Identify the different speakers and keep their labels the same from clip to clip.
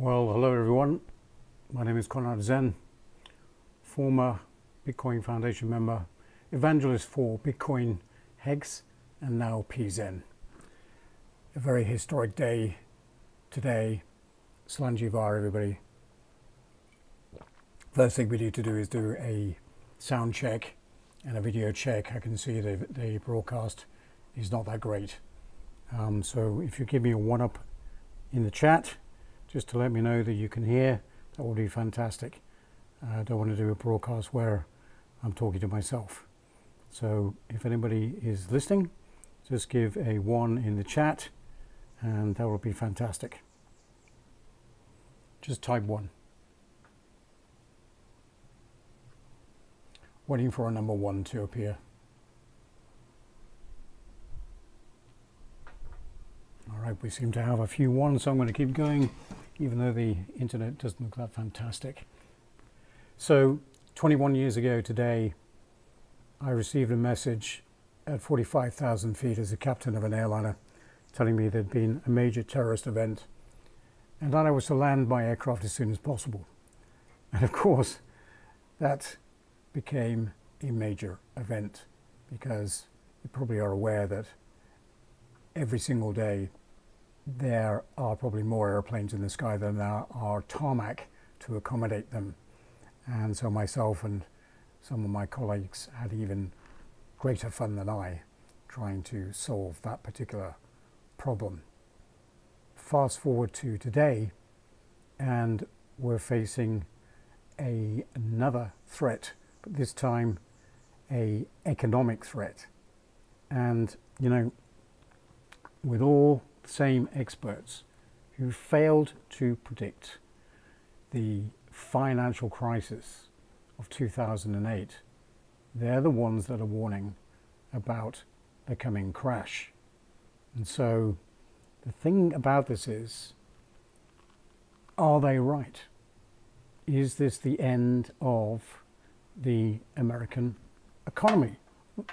Speaker 1: Well, hello everyone. My name is Conrad Pzen, former Bitcoin Foundation member, evangelist for Bitcoin Hex, and now Pzen. A very historic day today. Slanji var, everybody. First thing we need to do is do a sound check and a video check. I can see the broadcast is not that great. So if you give me a 1-up in the chat, just to let me know that you can hear, that would be fantastic. I don't want to do a broadcast where I'm talking to myself. So if anybody is listening, just give a 1 in the chat and that would be fantastic. Just type 1. Waiting for a number 1 to appear. All right, we seem to have a few 1s, so I'm going to keep going, even though the internet doesn't look that fantastic. So 21 years ago today, I received a message at 45,000 feet as a captain of an airliner telling me there'd been a major terrorist event and that I was to land my aircraft as soon as possible. And of course, that became a major event because you probably are aware that every single day there are probably more airplanes in the sky than there are tarmac to accommodate them. And so myself and some of my colleagues had even greater fun than I trying to solve that particular problem. Fast forward to today and we're facing another threat, but this time an economic threat. And you know, with all the same experts who failed to predict the financial crisis of 2008, they're the ones that are warning about the coming crash. And so the thing about this is, are they right? Is this the end of the American economy,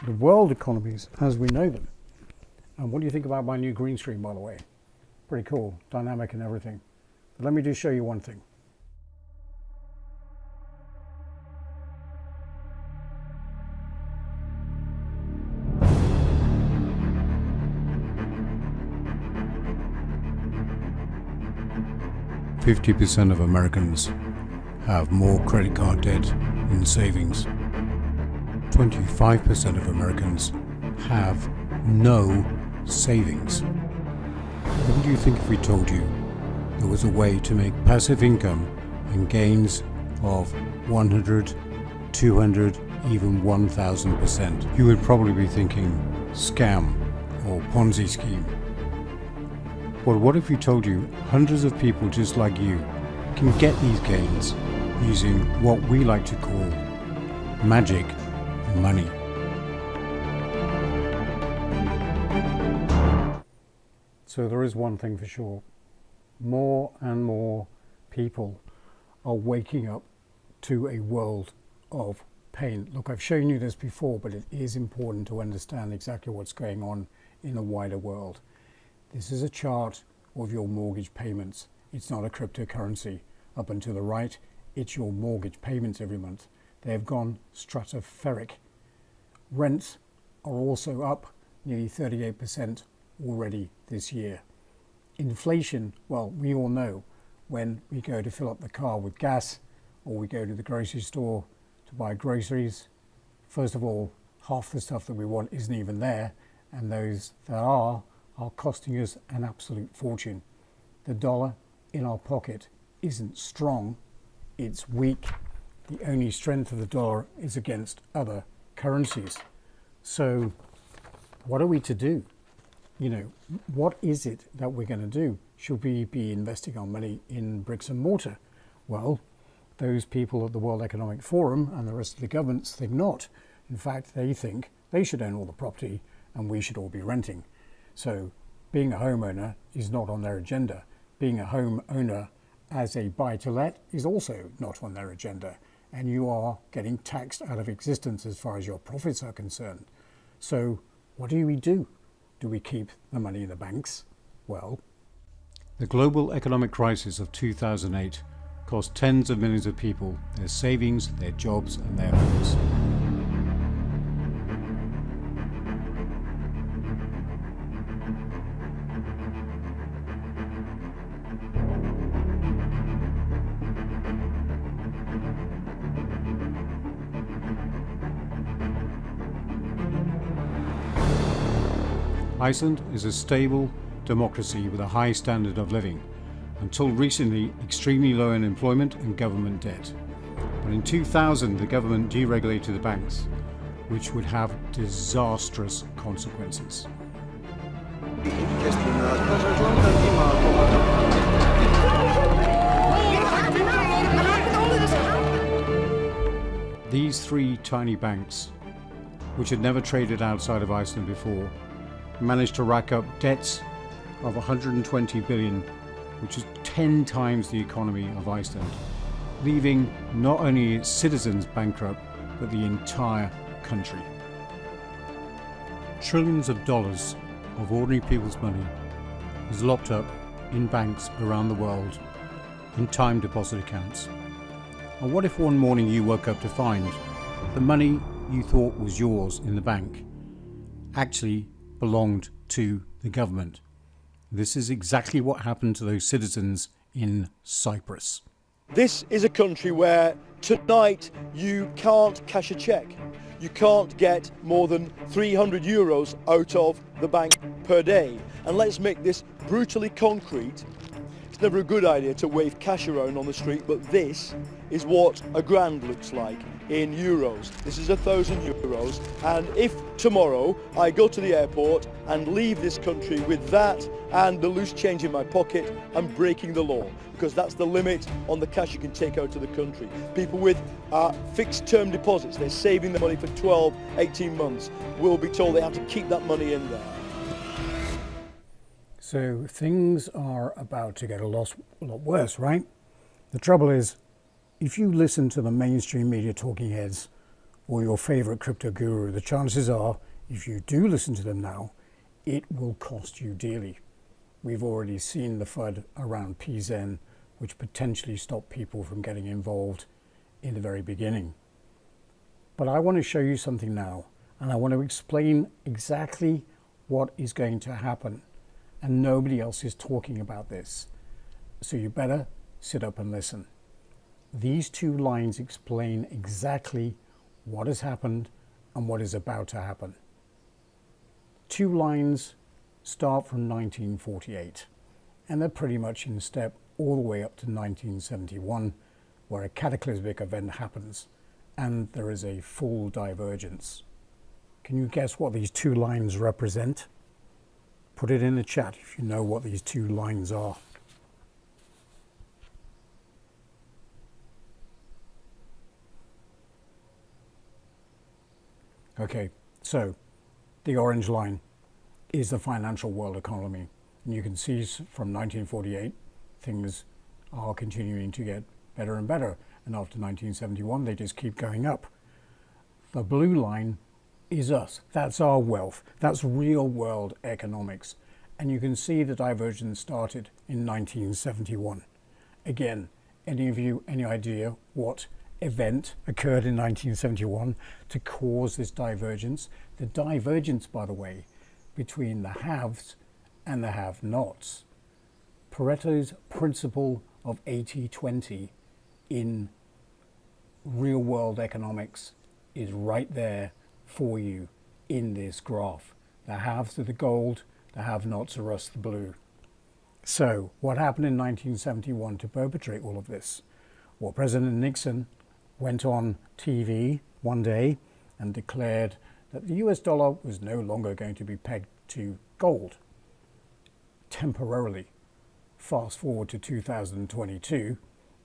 Speaker 1: the world economies as we know them? And what do you think about my new green screen, by the way? Pretty cool, dynamic and everything. But let me just show you one thing. "50% of Americans have more credit card debt than savings. 25% of Americans have no savings." What do you think if we told you there was a way to make passive income and gains of 100, 200, even 1000%? You would probably be thinking scam or Ponzi scheme. Well, what if we told you hundreds of people just like you can get these gains using what we like to call magic money? So there is one thing for sure. More and more people are waking up to a world of pain. Look, I've shown you this before, but it is important to understand exactly what's going on in the wider world. This is a chart of your mortgage payments. It's not a cryptocurrency. Up and to the right, it's your mortgage payments every month. They have gone stratospheric. Rents are also up nearly 38% already this year. Inflation, well, we all know when we go to fill up the car with gas or we go to the grocery store to buy groceries, first of all, half the stuff that we want isn't even there, and those that are costing us an absolute fortune. The dollar in our pocket isn't strong, it's weak. The only strength of the dollar is against other currencies. So what are we to do? You know, what is it that we're going to do? Should we be investing our money in bricks and mortar? Well, those people at the World Economic Forum and the rest of the governments think not. In fact, they think they should own all the property and we should all be renting. So being a homeowner is not on their agenda. Being a homeowner as a buy-to-let is also not on their agenda. And you are getting taxed out of existence as far as your profits are concerned. So what do we do? Do we keep the money in the banks? Well, The global economic crisis of 2008 cost tens of millions of people their savings, their jobs and their homes. Iceland is a stable democracy with a high standard of living, until recently extremely low unemployment and government debt. But in 2000 the government deregulated the banks, which would have disastrous consequences. These three tiny banks, which had never traded outside of Iceland before, managed to rack up debts of 120 billion, which is 10 times the economy of Iceland, leaving not only its citizens bankrupt, but the entire country. Trillions of dollars of ordinary people's money is locked up in banks around the world in time deposit accounts. And what if one morning you woke up to find the money you thought was yours in the bank actually belonged to the government? This is exactly what happened to those citizens in Cyprus.
Speaker 2: This is a country where tonight you can't cash a cheque. You can't get more than 300 euros out of the bank per day. And let's make this brutally concrete. It's never a good idea to wave cash around on the street, but this is what a grand looks like in euros. This is 1,000 euros, and if tomorrow I go to the airport and leave this country with that and the loose change in my pocket, I'm breaking the law, because that's the limit on the cash you can take out of the country. People with fixed term deposits, they're saving the money for 12, 18 months, will be told they have to keep that money in there.
Speaker 1: So things are about to get a lot worse, right? The trouble is, if you listen to the mainstream media talking heads or your favorite crypto guru, the chances are, if you do listen to them now, it will cost you dearly. We've already seen the FUD around Pzen, which potentially stopped people from getting involved in the very beginning. But I want to show you something now, and I want to explain exactly what is going to happen. And nobody else is talking about this. So you better sit up and listen. These two lines explain exactly what has happened and what is about to happen. Two lines start from 1948, and they're pretty much in step all the way up to 1971, where a cataclysmic event happens and there is a full divergence. Can you guess what these two lines represent? Put it in the chat if you know what these two lines are. Okay, so the orange line is the financial world economy. And you can see from 1948, things are continuing to get better and better. And after 1971, they just keep going up. The blue line is us. That's our wealth. That's real world economics. And you can see the divergence started in 1971. Again, any of you, any idea what event occurred in 1971 to cause this divergence? The divergence, by the way, between the haves and the have-nots. Pareto's principle of 80-20 in real world economics is right there for you in this graph. The haves are the gold, the have-nots are us, the blue. So what happened in 1971 to perpetrate all of this? Well, President Nixon went on TV one day and declared that the US dollar was no longer going to be pegged to gold temporarily. Fast forward to 2022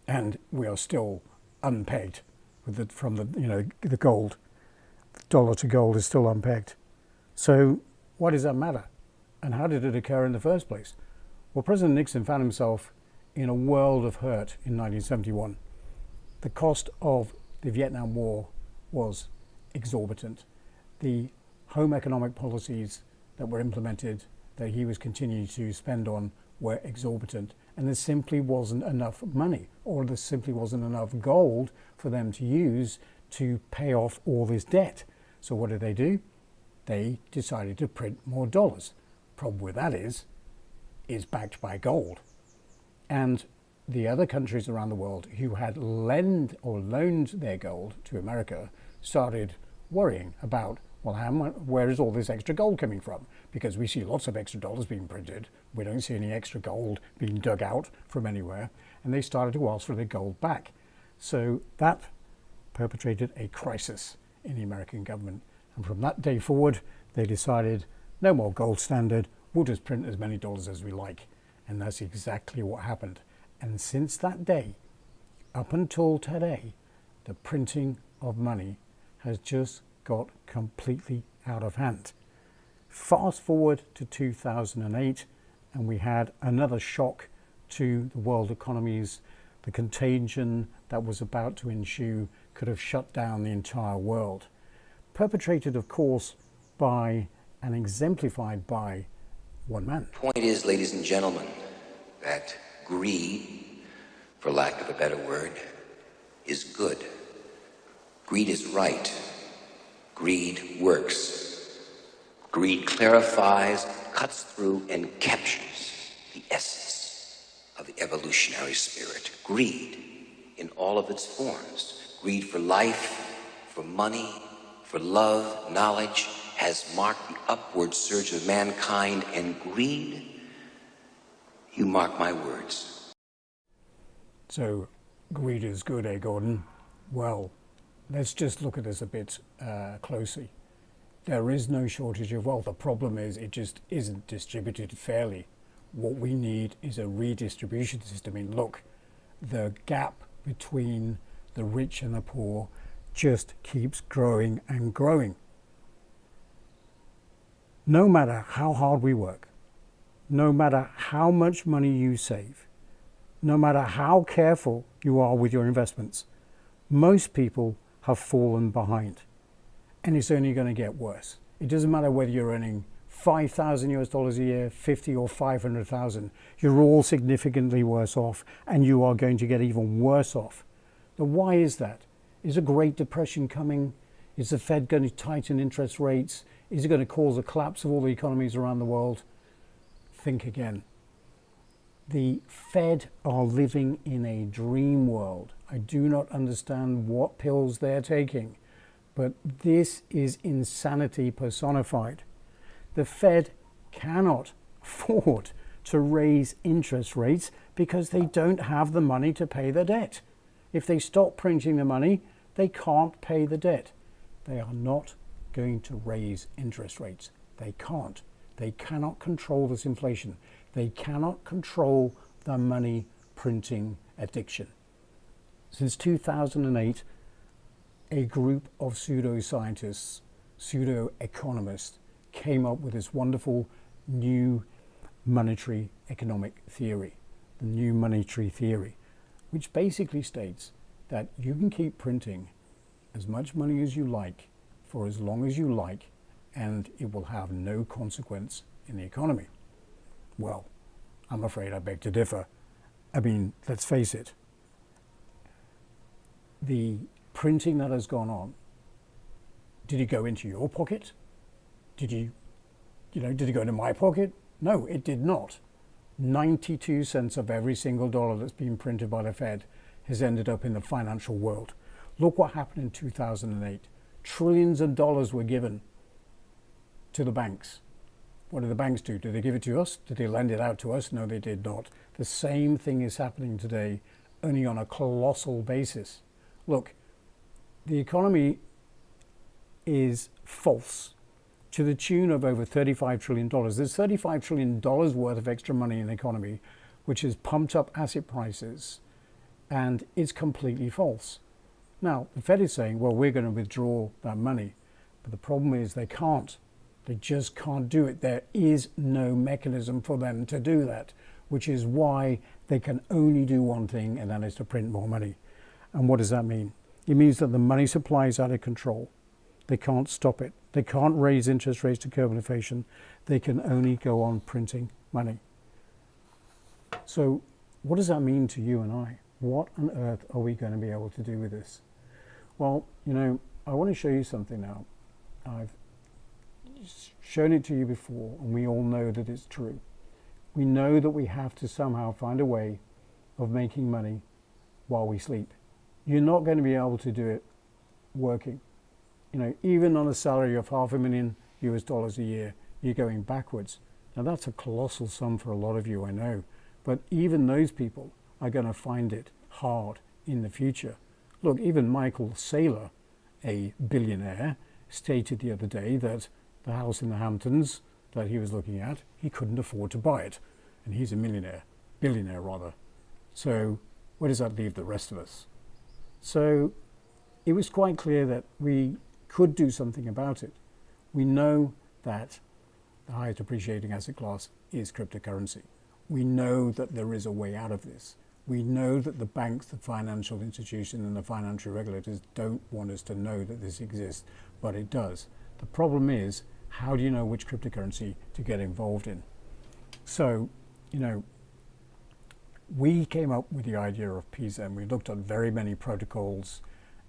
Speaker 1: and we are still unpegged with from the gold. The dollar to gold is still unpegged. So why does that matter? And how did it occur in the first place? Well, President Nixon found himself in a world of hurt in 1971. The cost of the Vietnam War was exorbitant. The home economic policies that were implemented that he was continuing to spend on were exorbitant, and there simply wasn't enough money, or there simply wasn't enough gold for them to use to pay off all this debt. So what did they do? They decided to print more dollars. Problem with that is backed by gold. And the other countries around the world who had loaned their gold to America started worrying about, well, where is all this extra gold coming from? Because we see lots of extra dollars being printed. We don't see any extra gold being dug out from anywhere. And they started to ask for their gold back. So that perpetrated a crisis in the American government. And from that day forward, they decided, no more gold standard, we'll just print as many dollars as we like. And that's exactly what happened. And since that day, up until today, the printing of money has just got completely out of hand. Fast forward to 2008, and we had another shock to the world economies. The contagion that was about to ensue could have shut down the entire world. Perpetrated, of course, by and exemplified by one man.
Speaker 3: The point is, ladies and gentlemen, that greed, for lack of a better word, is good. Greed is right. Greed works. Greed clarifies, cuts through, and captures the essence of the evolutionary spirit. Greed in all of its forms. Greed for life, for money, for love, knowledge, has marked the upward surge of mankind, and greed, you mark my words.
Speaker 1: So, greed is good, eh, Gordon? Well, let's just look at this a bit closely. There is no shortage of wealth. The problem is it just isn't distributed fairly. What we need is a redistribution system. I mean, look, the gap between the rich and the poor just keeps growing and growing. No matter how hard we work, no matter how much money you save, no matter how careful you are with your investments, most people have fallen behind. And it's only going to get worse. It doesn't matter whether you're earning $5,000 a year, 50 or 500,000. You're all significantly worse off, and you are going to get even worse off. Now, why is that? Is a Great Depression coming? Is the Fed going to tighten interest rates? Is it going to cause a collapse of all the economies around the world? Think again. The Fed are living in a dream world. I do not understand what pills they're taking, but this is insanity personified. The Fed cannot afford to raise interest rates because they don't have the money to pay the debt. If they stop printing the money, they can't pay the debt. They are not going to raise interest rates. They can't. They cannot control this inflation. They cannot control the money printing addiction. Since 2008, a group of pseudoscientists, pseudo-economists, came up with this wonderful new monetary economic theory, the new monetary theory, which basically states that you can keep printing as much money as you like for as long as you like, and it will have no consequence in the economy. Well, I'm afraid I beg to differ. I mean, let's face it. The printing that has gone on, did it go into your pocket? Did it go into my pocket? No, it did not. 92 cents of every single dollar that's been printed by the Fed has ended up in the financial world. Look what happened in 2008. Trillions of dollars were given to the banks. What did the banks do? Did they give it to us? Did they lend it out to us? No, they did not. The same thing is happening today, only on a colossal basis. Look, the economy is false to the tune of over $35 trillion. There's $35 trillion worth of extra money in the economy, which has pumped up asset prices, and it's completely false. Now, the Fed is saying, well, we're going to withdraw that money. But the problem is they can't. They just can't do it. There is no mechanism for them to do that, which is why they can only do one thing, and that is to print more money. And what does that mean? It means that the money supply is out of control. They can't stop it. They can't raise interest rates to curb inflation. They can only go on printing money. So what does that mean to you and I? What on earth are we going to be able to do with this? Well, you know, I want to show you something now. I've shown it to you before, and we all know that it's true. We know that we have to somehow find a way of making money while we sleep. You're not going to be able to do it working. You know, even on a salary of $500,000 a year, you're going backwards. Now that's a colossal sum for a lot of you, I know, but even those people are going to find it hard in the future. Look, even Michael Saylor, a billionaire, stated the other day that the house in the Hamptons that he was looking at, he couldn't afford to buy it. And he's a billionaire rather. So where does that leave the rest of us? So it was quite clear that we could do something about it. We know that the highest appreciating asset class is cryptocurrency. We know that there is a way out of this. We know that the banks, the financial institutions, and the financial regulators don't want us to know that this exists, but it does. The problem is, how do you know which cryptocurrency to get involved in? So, you know, we came up with the idea of Pzen. We looked at very many protocols,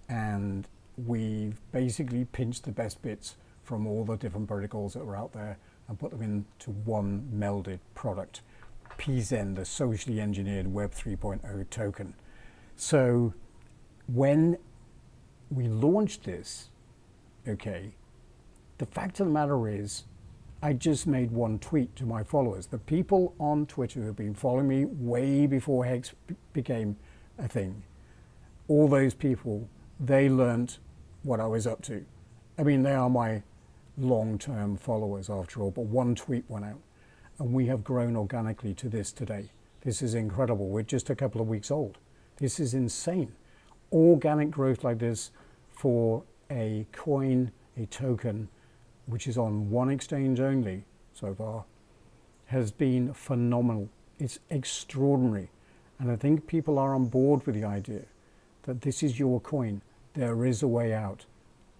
Speaker 1: and we've basically pinched the best bits from all the different protocols that were out there and put them into one melded product. Pzen, the socially engineered Web 3.0 token. So when we launched this, okay, the fact of the matter is, I just made one tweet to my followers. The people on Twitter who have been following me way before Hex became a thing, all those people, they learnt what I was up to. I mean, they are my long-term followers after all, but one tweet went out. And we have grown organically to this today. This is incredible. We're just a couple of weeks old. This is insane. Organic growth like this for a coin, a token, which is on one exchange only so far, has been phenomenal. It's extraordinary. And I think people are on board with the idea that this is your coin. There is a way out.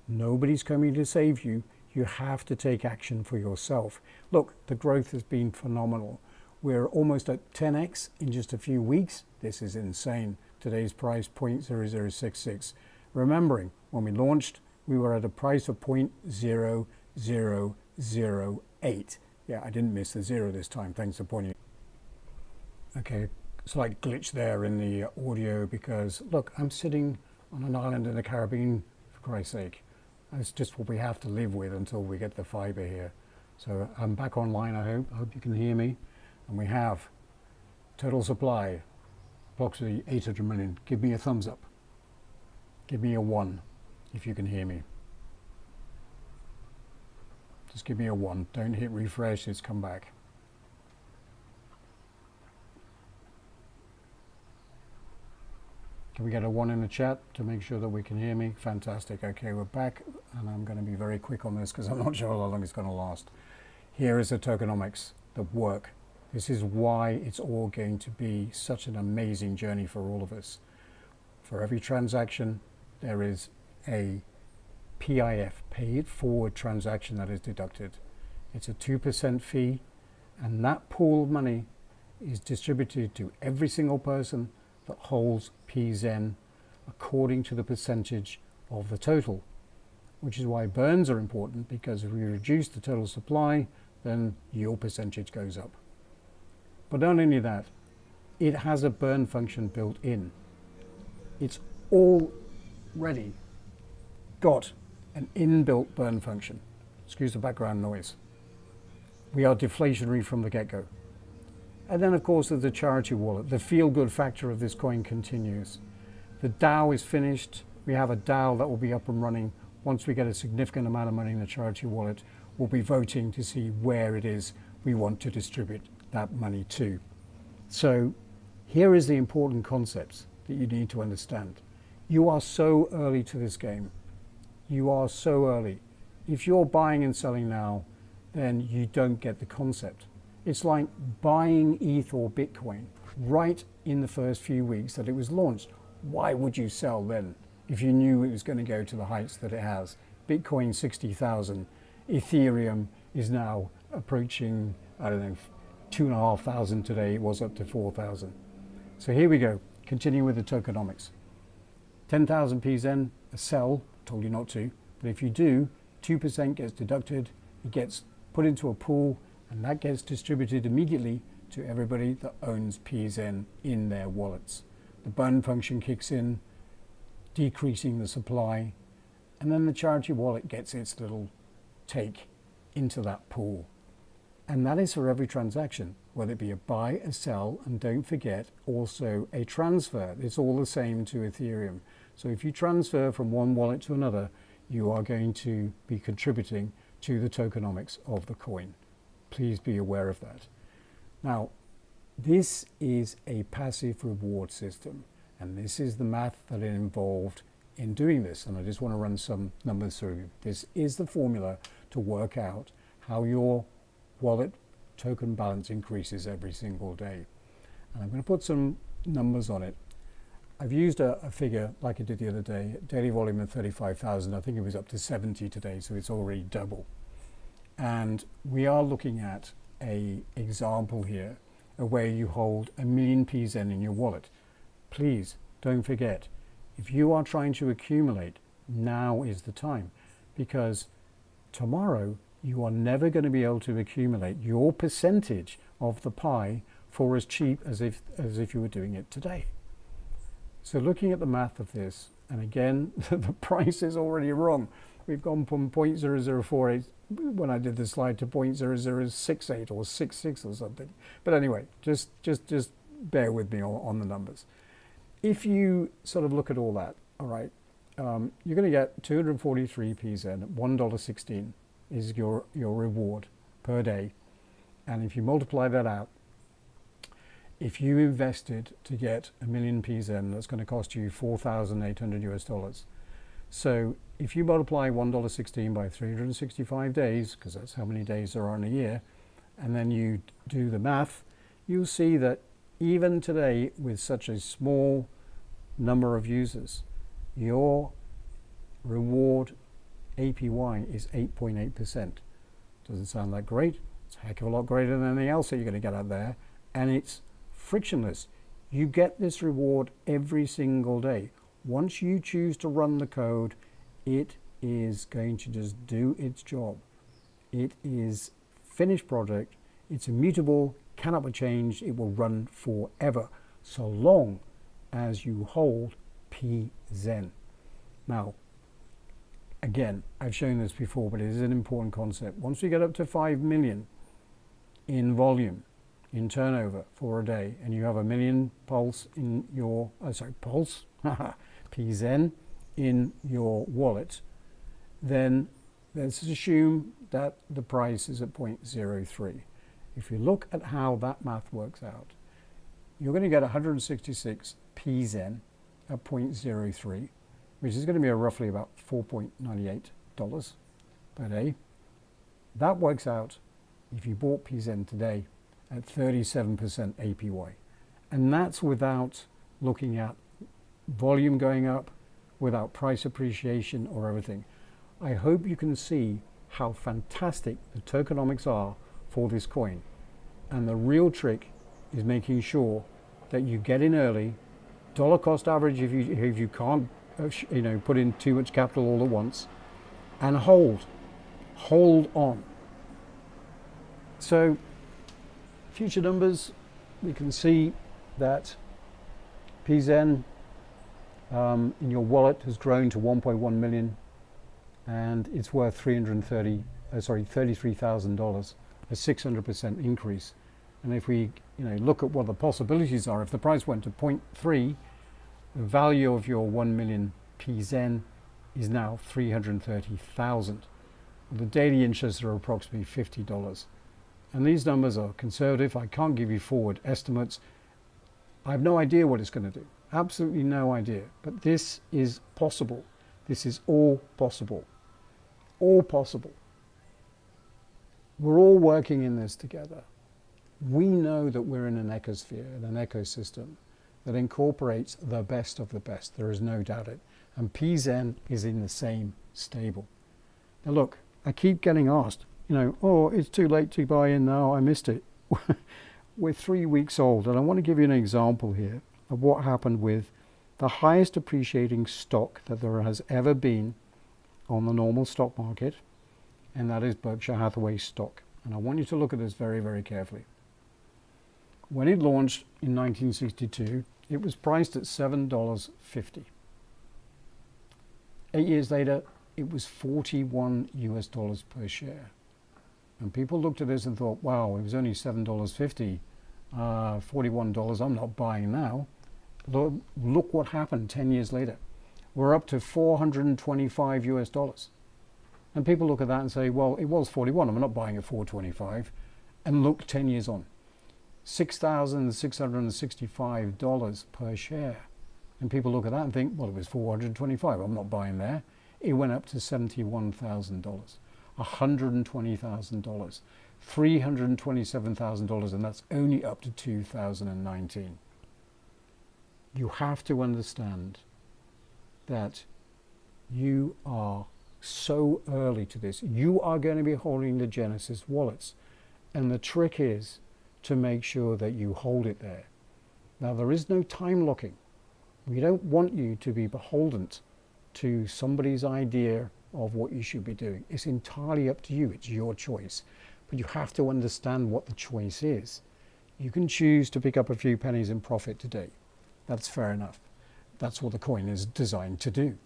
Speaker 1: Nobody's coming to save you. You have to take action for yourself. Look, the growth has been phenomenal. We're almost at 10x in just a few weeks. This is insane. Today's price, 0.0066. Remembering, when we launched, we were at a price of 0.0008. Yeah, I didn't miss the zero this time. Thanks for pointing. Okay, slight glitch there in the audio because, look, I'm sitting on an island in the Caribbean, for Christ's sake. That's just what we have to live with until we get the fiber here. So I'm back online, I hope. I hope you can hear me. And we have total supply, approximately 800 million. Give me a thumbs up. Give me a 1 if you can hear me. Just give me a 1. Don't hit refresh, it's come back. Can we get a 1 in the chat to make sure that we can hear me? Fantastic. Okay, we're back, and I'm going to be very quick on this because I'm not sure how long it's going to last. Here is the tokenomics that work. This is why it's all going to be such an amazing journey for all of us. For every transaction, there is a PIF, pay it forward transaction, that is deducted. It's a 2% fee, and that pool of money is distributed to every single person that holds Pzen according to the percentage of the total, which is why burns are important, because if we reduce the total supply, then your percentage goes up. But not only that, it has a burn function built in. It's already got an inbuilt burn function. Excuse the background noise. We are deflationary from the get-go. And then, of course, there's the charity wallet. The feel-good factor of this coin continues. The DAO is finished. We have a DAO that will be up and running. Once we get a significant amount of money in the charity wallet, we'll be voting to see where it is we want to distribute that money to. So here is the important concepts that you need to understand. You are so early to this game. You are so early. If you're buying and selling now, then you don't get the concept. It's like buying ETH or Bitcoin right in the first few weeks that it was launched. Why would you sell then if you knew it was going to go to the heights that it has? Bitcoin 60,000, Ethereum is now approaching, I don't know, 2,500 today. It was up to 4,000. So here we go. Continuing with the tokenomics. 10,000 Pzen, a sell. Told you not to, but if you do, 2% gets deducted. It gets put into a pool, and that gets distributed immediately to everybody that owns Pzen in their wallets. The burn function kicks in, decreasing the supply, and then the charity wallet gets its little take into that pool. And that is for every transaction, whether it be a buy, a sell, and don't forget also a transfer. It's all the same to Ethereum. So if you transfer from one wallet to another, you are going to be contributing to the tokenomics of the coin. Please be aware of that. Now, this is a passive reward system, and this is the math that it involved in doing this. And I just want to run some numbers through you. This is the formula to work out how your wallet token balance increases every single day. And I'm going to put some numbers on it. I've used a figure like I did the other day, daily volume of 35,000. I think it was up to 70 today, so it's already double. And we are looking at an example here of where you hold 1 million Pzen in your wallet. Please don't forget, if you are trying to accumulate, now is the time, because tomorrow you are never going to be able to accumulate your percentage of the pie for as cheap as if you were doing it today. So looking at the math of this, and again, the price is already wrong. We've gone from 0.0048 when I did the slide to 0.0068 or 66 or something. But anyway, just bear with me on the numbers. If you sort of look at all that, all right, you're going to get 243 Pzen at $1.16 is your reward per day. And if you multiply that out, if you invested to get 1 million Pzen, that's going to cost you $4,800 US. So if you multiply $1.16 by 365 days, because that's how many days there are in a year, and then you do the math, you'll see that even today, with such a small number of users, your reward APY is 8.8%. Doesn't sound that great. It's a heck of a lot greater than anything else that you're going to get out there, and it's frictionless. You get this reward every single day. Once you choose to run the code, it is going to just do its job. It is finished project. It's immutable, cannot be changed. It will run forever, so long as you hold Pzen. Now, again, I've shown this before, but it is an important concept. Once we get up to 5 million in volume, in turnover for a day, and you have 1 million pulse in your, Pzen in your wallet, then let's assume that the price is at 0.03. If you look at how that math works out, you're going to get 166 Pzen at 0.03, which is going to be roughly about $4.98 per day. That works out, if you bought Pzen today, at 37% APY. And that's without looking at volume going up, without price appreciation or everything. I hope you can see how fantastic the tokenomics are for this coin. And the real trick is making sure that you get in early, dollar cost average if you can't put in too much capital all at once, and hold on. So future numbers, we can see that Pzen in your wallet has grown to 1.1 million, and it's worth $33,000, a 600% increase. And if we look at what the possibilities are, if the price went to 0.3, the value of your 1 million Pzen is now 330,000. The daily interests are approximately $50. And these numbers are conservative. I can't give you forward estimates. I have no idea what it's going to do. Absolutely no idea. But this is possible. This is all possible. All possible. We're all working in this together. We know that we're in an ecosphere, in an ecosystem that incorporates the best of the best. There is no doubt it. And Pzen is in the same stable. Now look, I keep getting asked, oh, it's too late to buy in now, I missed it. we're 3 weeks old, and I want to give you an example here of what happened with the highest appreciating stock that there has ever been on the normal stock market, and that is Berkshire Hathaway stock. And I want you to look at this very, very carefully. When it launched in 1962, it was priced at $7.50. 8 years later, it was $41 per share. And people looked at this and thought, wow, it was only $7.50, $41, I'm not buying now. Look what happened 10 years later. We're up to $425. And people look at that and say, well, it was 41, I'm not buying at 425. And look, 10 years on, $6,665 per share. And people look at that and think, well, it was 425, I'm not buying there. It went up to $71,000, $120,000, $327,000, and that's only up to 2019. You have to understand that you are so early to this. You are going to be holding the Genesis wallets, and the trick is to make sure that you hold it there. Now, there is no time locking. We don't want you to be beholden to somebody's idea of what you should be doing. It's entirely up to you. It's your choice. But you have to understand what the choice is. You can choose to pick up a few pennies in profit today. That's fair enough. That's what the coin is designed to do.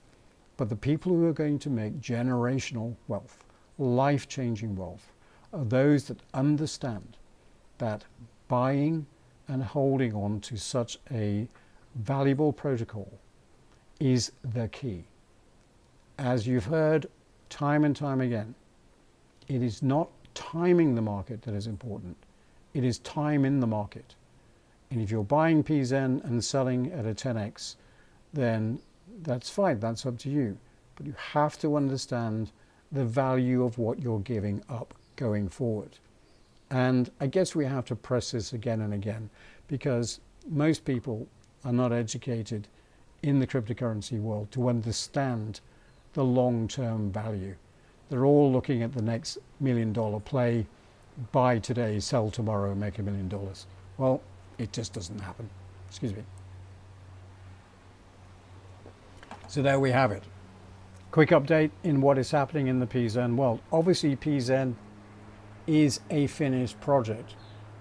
Speaker 1: But the people who are going to make generational wealth, life-changing wealth, are those that understand that buying and holding on to such a valuable protocol is the key. As you've heard time and time again, it is not timing the market that is important. It is time in the market. And if you're buying Pzen and selling at a 10x, then that's fine, that's up to you. But you have to understand the value of what you're giving up going forward. And I guess we have to press this again and again, because most people are not educated in the cryptocurrency world to understand the long-term value. They're all looking at the next $1 million play, buy today, sell tomorrow, make $1 million. Well, it just doesn't happen. Excuse me. So there we have it. Quick update in what is happening in the Pzen world. Obviously, Pzen is a finished project.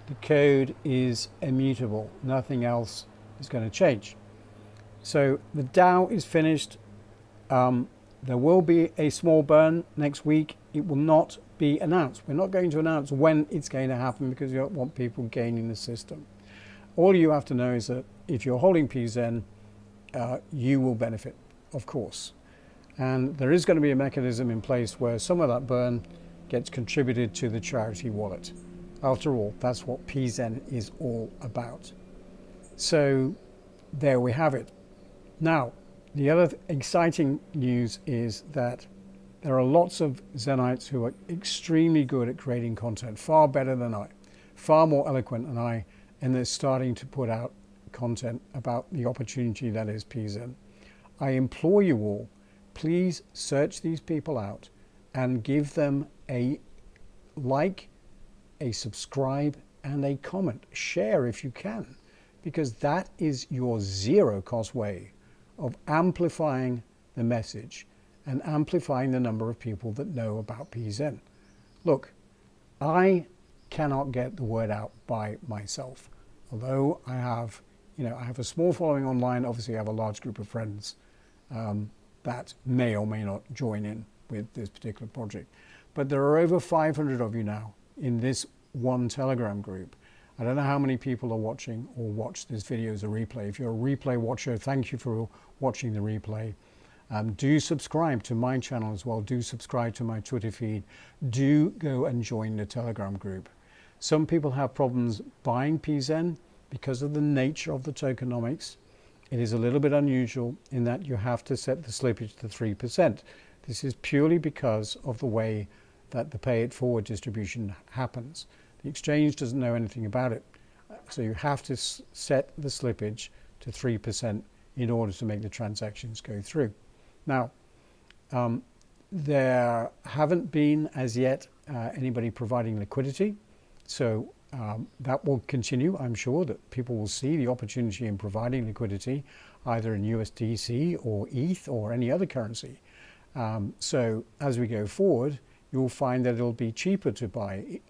Speaker 1: The code is immutable. Nothing else is going to change. So the DAO is finished. There will be a small burn next week. It will not be announced. We're not going to announce when it's going to happen because we don't want people gaining the system. All you have to know is that if you're holding Pzen, you will benefit, of course. And there is going to be a mechanism in place where some of that burn gets contributed to the charity wallet. After all, that's what Pzen is all about. So there we have it. Now, the other exciting news is that there are lots of Zenites who are extremely good at creating content, far better than I, far more eloquent than I, and they're starting to put out content about the opportunity that is Pzen. I implore you all, please search these people out and give them a like, a subscribe, and a comment. Share if you can, because that is your zero-cost way of amplifying the message and amplifying the number of people that know about Pzen. Look, I cannot get the word out by myself. Although I have a small following online, obviously I have a large group of friends that may or may not join in with this particular project. But there are over 500 of you now in this one Telegram group. I don't know how many people are watching or watch this video as a replay. If you're a replay watcher, thank you for watching the replay. Do subscribe to my channel as well. Do subscribe to my Twitter feed. Do go and join the Telegram group. Some people have problems buying Pzen because of the nature of the tokenomics. It is a little bit unusual in that you have to set the slippage to 3%. This is purely because of the way that the pay it forward distribution happens. The exchange doesn't know anything about it. So you have to set the slippage to 3% in order to make the transactions go through. Now, there haven't been as yet anybody providing liquidity. So that will continue. I'm sure that people will see the opportunity in providing liquidity either in USDC or ETH or any other currency. So as we go forward, you'll find that it'll be cheaper to buy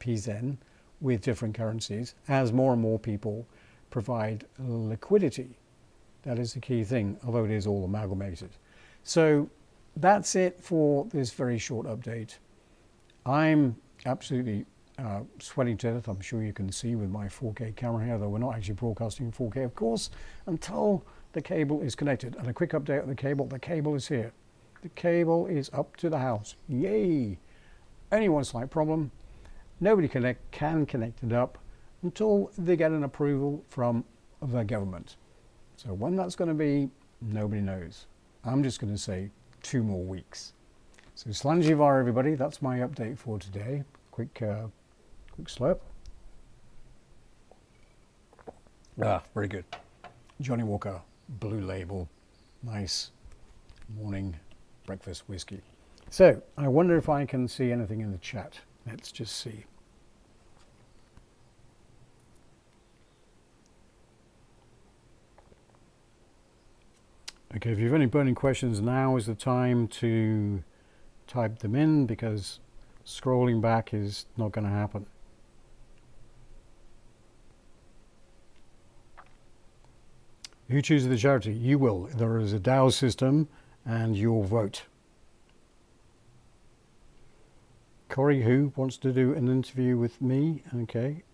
Speaker 1: Pzen with different currencies as more and more people provide liquidity. That is the key thing, although it is all amalgamated. So that's it for this very short update. I'm absolutely sweating to death. I'm sure you can see with my 4K camera here, though we're not actually broadcasting 4K, of course, until the cable is connected. And a quick update on the cable is here. The cable is up to the house. Yay! Only one slight problem. Nobody can connect it up until they get an approval from the government. So when that's going to be, nobody knows. I'm just going to say 2 more weeks. So Slanjivar, everybody, that's my update for today. Quick slurp. Very good. Johnny Walker, Blue Label, nice morning breakfast whiskey. So I wonder if I can see anything in the chat. Let's just see. Okay, if you have any burning questions, now is the time to type them in, because scrolling back is not going to happen. Who chooses the charity? You will. There is a DAO system and you'll vote. Corey, who wants to do an interview with me? Okay.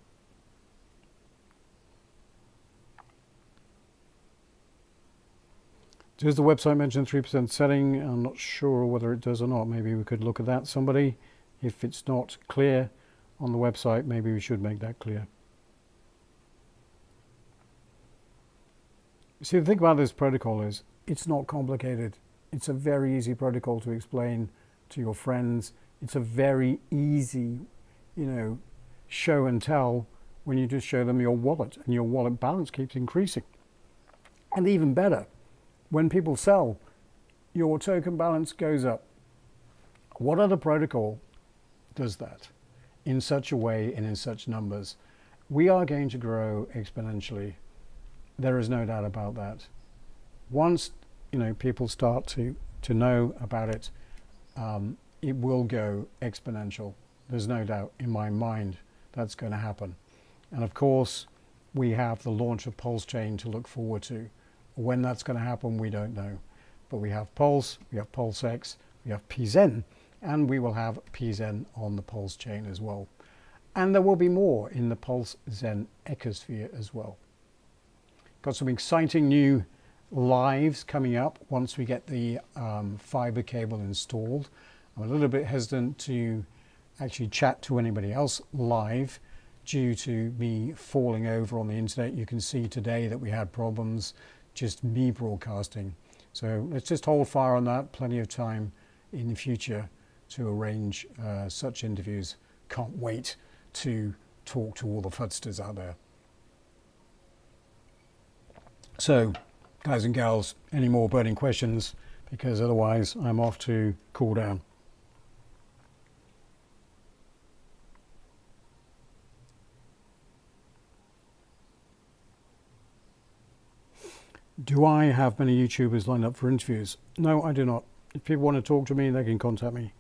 Speaker 1: Does the website mention 3% setting? I'm not sure whether it does or not. Maybe we could look at that. Somebody, if it's not clear on the website, maybe we should make that clear. See, the thing about this protocol is it's not complicated. It's a very easy protocol to explain to your friends. It's a very easy, show and tell when you just show them your wallet, and your wallet balance keeps increasing. And even better, when people sell, your token balance goes up. What other protocol does that in such a way and in such numbers? We are going to grow exponentially. There is no doubt about that. Once people start to know about it, it will go exponential. There's no doubt in my mind that's going to happen. And of course, we have the launch of Pulse Chain to look forward to. When that's going to happen, we don't know. But we have Pulse, we have PulseX, we have Pzen, and we will have Pzen on the Pulse chain as well. And there will be more in the Pulse-Zen ecosphere as well. Got some exciting new lives coming up once we get the fiber cable installed. I'm a little bit hesitant to actually chat to anybody else live due to me falling over on the internet. You can see today that we had problems, just me broadcasting. So let's just hold fire on that. Plenty of time in the future to arrange such interviews. Can't wait to talk to all the fudsters out there. So, guys and gals, any more burning questions? Because otherwise I'm off to cool down. Do I have many YouTubers lined up for interviews? No, I do not. If people want to talk to me, they can contact me.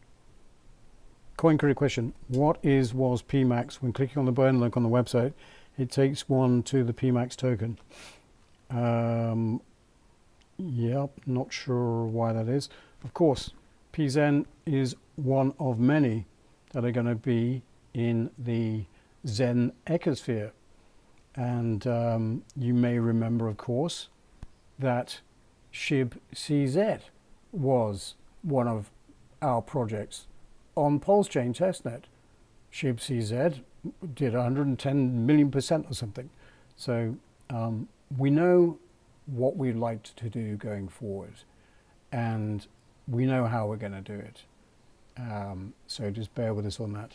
Speaker 1: Coin Career question. What was PMAX? When clicking on the burn link on the website, it takes one to the PMAX token. Yep, not sure why that is. Of course, Pzen is one of many that are going to be in the Zen ecosphere. And you may remember, of course, that SHIB CZ was one of our projects on Pulse Chain Testnet. SHIB CZ did 110 million% or something. So we know what we'd like to do going forward, and we know how we're going to do it. So just bear with us on that.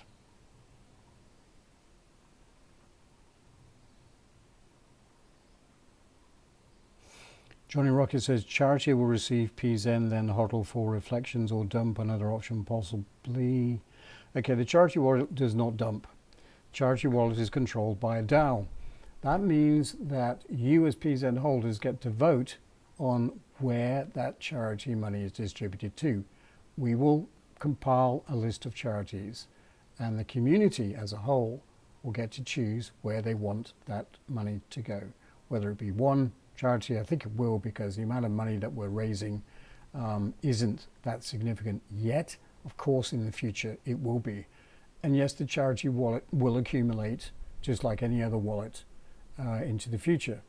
Speaker 1: Johnny Rocket says, charity will receive Pzen, then hodl for reflections or dump, another option possibly. Okay, the charity wallet does not dump. charity wallet is controlled by a DAO. That means that you as Pzen holders get to vote on where that charity money is distributed to. We will compile a list of charities, and the community as a whole will get to choose where they want that money to go. Whether it be one charity, I think it will, because the amount of money that we're raising isn't that significant yet. Of course, in the future it will be. And yes, the charity wallet will accumulate just like any other wallet into the future.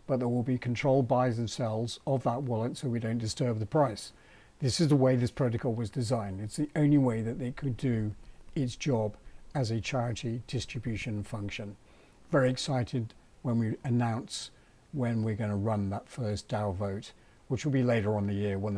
Speaker 1: But there will be controlled buys and sells of that wallet so we don't disturb the price. This is the way this protocol was designed. It's the only way that they could do its job as a charity distribution function. Very excited when we announce when we're going to run that first DAO vote, which will be later on in the year when